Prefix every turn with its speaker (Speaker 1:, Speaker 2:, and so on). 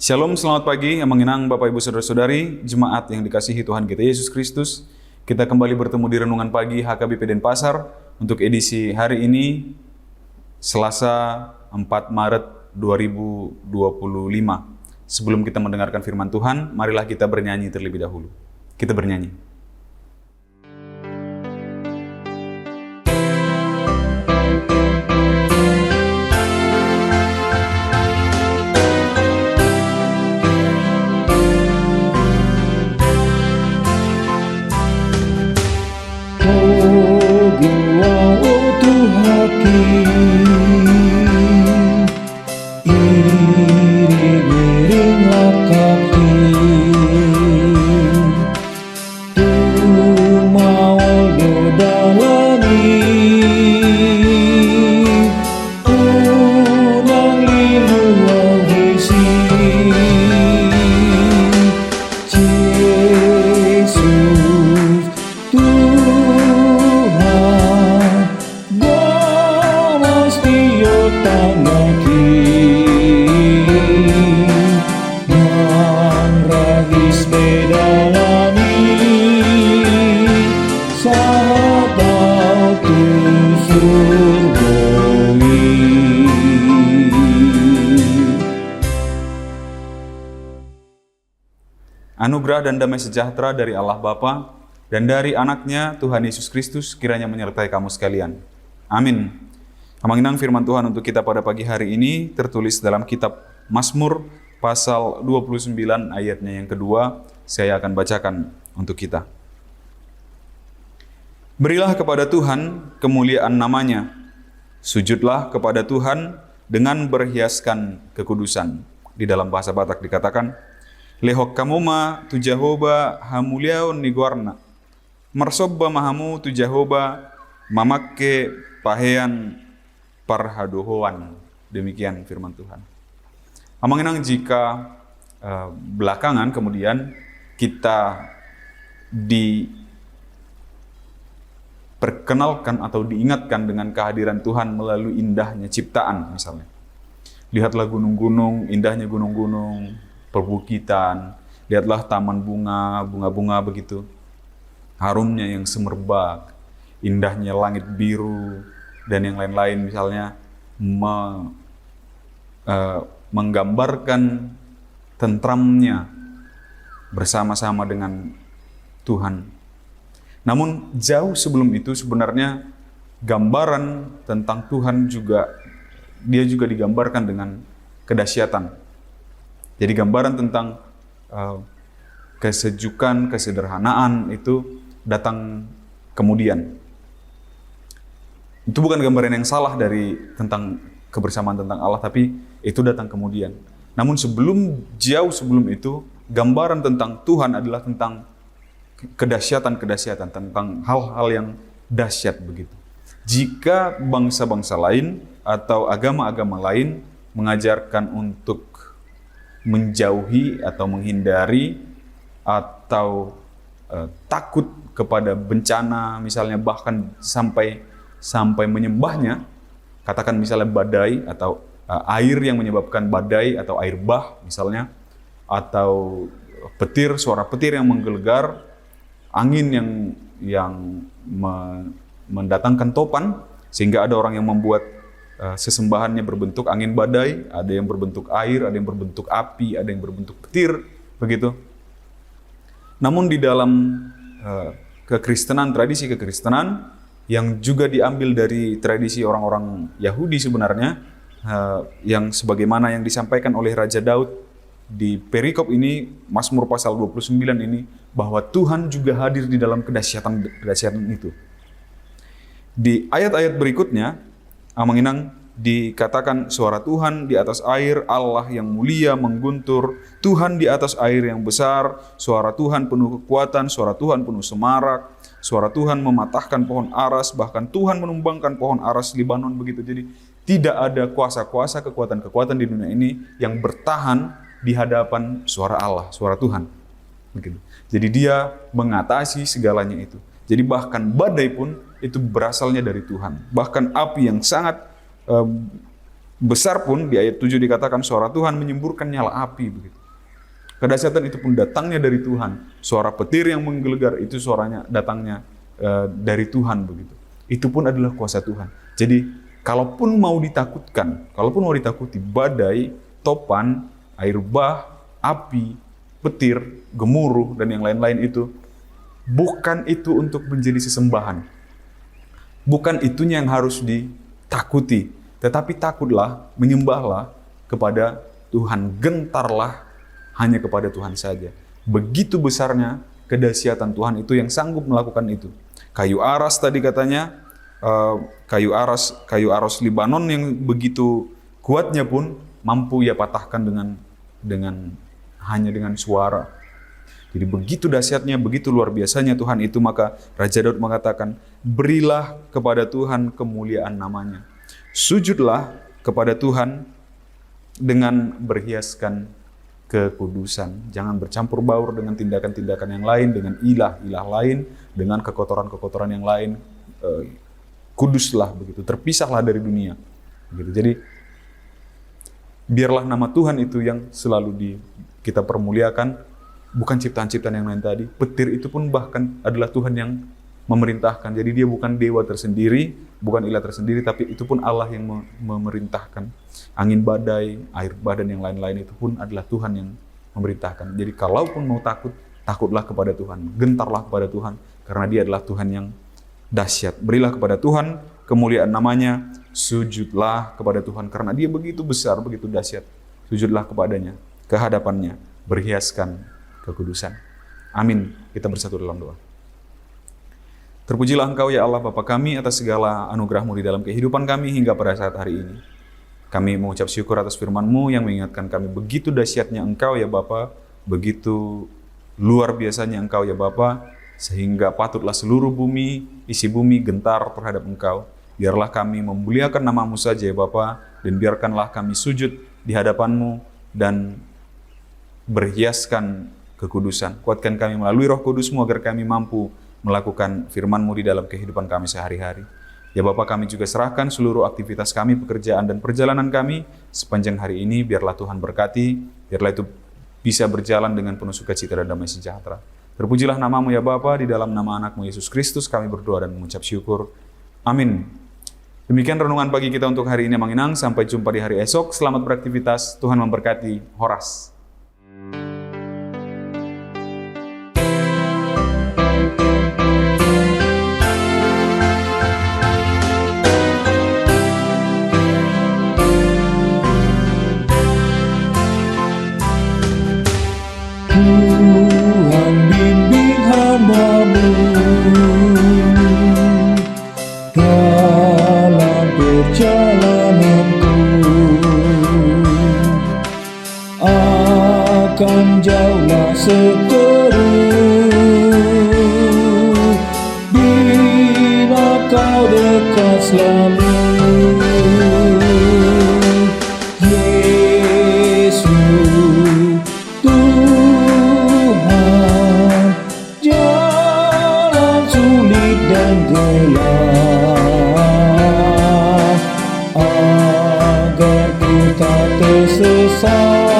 Speaker 1: Shalom, selamat pagi, yang mengenang Bapak Ibu Saudara-saudari, jemaat yang dikasihi Tuhan kita Yesus Kristus. Kita kembali bertemu di Renungan Pagi HKBP Denpasar untuk edisi hari ini, Selasa 4 Maret 2025. Sebelum kita mendengarkan firman Tuhan, marilah kita bernyanyi terlebih dahulu. Kita bernyanyi. Anugerah dan damai sejahtera dari Allah Bapa dan dari anaknya Tuhan Yesus Kristus kiranya menyertai kamu sekalian. Amin. Mengenang firman Tuhan untuk kita pada pagi hari ini tertulis dalam kitab Mazmur pasal 29 ayatnya yang kedua. Saya akan bacakan untuk kita. Berilah kepada Tuhan kemuliaan namanya. Sujudlah kepada Tuhan dengan berhiaskan kekudusan. Di dalam bahasa Batak dikatakan, Lehok kamuma tu Jehovah hamuliaon ni guarna. Marsobba mahamu tu Jehovah mamakke pahean parhadohoan. Demikian firman Tuhan. Amanginang jika belakangan kemudian kita diperkenalkan atau diingatkan dengan kehadiran Tuhan melalui indahnya ciptaan misalnya. Lihatlah gunung-gunung, indahnya gunung-gunung, perbukitan, lihatlah taman bunga begitu, harumnya yang semerbak, indahnya langit biru, dan yang lain-lain misalnya menggambarkan tentramnya bersama-sama dengan Tuhan. Namun jauh sebelum itu sebenarnya gambaran tentang Tuhan dia juga digambarkan dengan kedahsyatan. Jadi gambaran tentang kesejukan, kesederhanaan itu datang kemudian. Itu bukan gambaran yang salah tentang kebersamaan tentang Allah, tapi itu datang kemudian. Namun jauh sebelum itu, gambaran tentang Tuhan adalah tentang kedahsyatan, tentang hal-hal yang dahsyat begitu. Jika bangsa-bangsa lain atau agama-agama lain mengajarkan untuk menjauhi atau menghindari atau takut kepada bencana misalnya, bahkan sampai menyembahnya, katakan misalnya badai atau air yang menyebabkan badai atau air bah misalnya, atau suara petir yang menggelegar, angin yang mendatangkan topan sehingga ada orang yang membuat sesembahannya berbentuk angin badai, ada yang berbentuk air, ada yang berbentuk api, ada yang berbentuk petir, begitu. Namun di dalam kekristenan, tradisi kekristenan yang juga diambil dari tradisi orang-orang Yahudi sebenarnya, yang sebagaimana yang disampaikan oleh Raja Daud di perikop ini, Mazmur pasal 29 ini, bahwa Tuhan juga hadir di dalam kedahsyatan itu. Di ayat-ayat berikutnya, mengenang dikatakan suara Tuhan di atas air, Allah yang mulia mengguntur, Tuhan di atas air yang besar, suara Tuhan penuh kekuatan, suara Tuhan penuh semarak, suara Tuhan mematahkan pohon aras, bahkan Tuhan menumbangkan pohon aras Libanon begitu. Jadi tidak ada kuasa-kuasa, kekuatan-kekuatan di dunia ini yang bertahan di hadapan suara Allah, suara Tuhan. Begitu. Jadi dia mengatasi segalanya itu. Jadi bahkan badai pun itu berasalnya dari Tuhan. Bahkan api yang sangat besar pun di ayat 7 dikatakan suara Tuhan menyemburkan nyala api begitu. Kedahsyatan itu pun datangnya dari Tuhan. Suara petir yang menggelegar itu suaranya datangnya dari Tuhan begitu. Itu pun adalah kuasa Tuhan. Jadi kalaupun mau ditakuti badai, topan, air bah, api, petir, gemuruh dan yang lain-lain itu, bukan itu untuk menjadi sesembahan. Bukan itunya yang harus ditakuti, tetapi takutlah, menyembahlah kepada Tuhan, gentarlah hanya kepada Tuhan saja. Begitu besarnya kedahsyatan Tuhan itu yang sanggup melakukan itu. Kayu aras tadi katanya, kayu aras Libanon yang begitu kuatnya pun mampu ia patahkan hanya dengan suara. Jadi begitu dahsyatnya, begitu luar biasanya Tuhan itu, maka Raja Daud mengatakan, berilah kepada Tuhan kemuliaan namanya. Sujudlah kepada Tuhan dengan berhiaskan kekudusan. Jangan bercampur baur dengan tindakan-tindakan yang lain, dengan ilah-ilah lain, dengan kekotoran-kekotoran yang lain. Kuduslah begitu, terpisahlah dari dunia. Begitu. Jadi biarlah nama Tuhan itu yang selalu kita permuliakan, bukan ciptaan-ciptaan yang lain tadi. Petir itu pun bahkan adalah Tuhan yang memerintahkan. Jadi dia bukan dewa tersendiri, bukan ilah tersendiri, tapi itu pun Allah yang memerintahkan. Angin badai, air bah dan yang lain-lain itu pun adalah Tuhan yang memerintahkan. Jadi kalaupun mau takut, takutlah kepada Tuhan, gentarlah kepada Tuhan, karena dia adalah Tuhan yang dahsyat. Berilah kepada Tuhan kemuliaan namanya, sujudlah kepada Tuhan, karena dia begitu besar, begitu dahsyat. Sujudlah kepadanya, ke hadapannya, berhiaskan kekudusan. Amin. Kita bersatu dalam doa. Terpujilah Engkau ya Allah Bapa kami atas segala anugerah-Mu di dalam kehidupan kami hingga pada saat hari ini. Kami mengucap syukur atas firman-Mu yang mengingatkan kami begitu dahsyatnya Engkau ya Bapa, begitu luar biasanya Engkau ya Bapa, sehingga patutlah seluruh bumi, isi bumi gentar terhadap Engkau. Biarlah kami memuliakan nama-Mu saja ya Bapa, dan biarkanlah kami sujud di hadapan-Mu dan berhiaskan kekudusan. Kuatkan kami melalui Roh Kudus-Mu agar kami mampu melakukan firman-Mu di dalam kehidupan kami sehari-hari. Ya Bapa, kami juga serahkan seluruh aktivitas kami, pekerjaan dan perjalanan kami sepanjang hari ini. Biarlah Tuhan berkati, biarlah itu bisa berjalan dengan penuh sukacita dan damai sejahtera. Terpujilah nama-Mu ya Bapa, di dalam nama anak-Mu Yesus Kristus kami berdoa dan mengucap syukur. Amin. Demikian renungan pagi kita untuk hari ini, Manginang. Sampai jumpa di hari esok. Selamat beraktivitas. Tuhan memberkati. Horas.
Speaker 2: Tuhan bimbing hamba-Mu dalam perjalananku, akan jauhlah seteru bila Kau dekat selalu. Agar ku tak tersesat.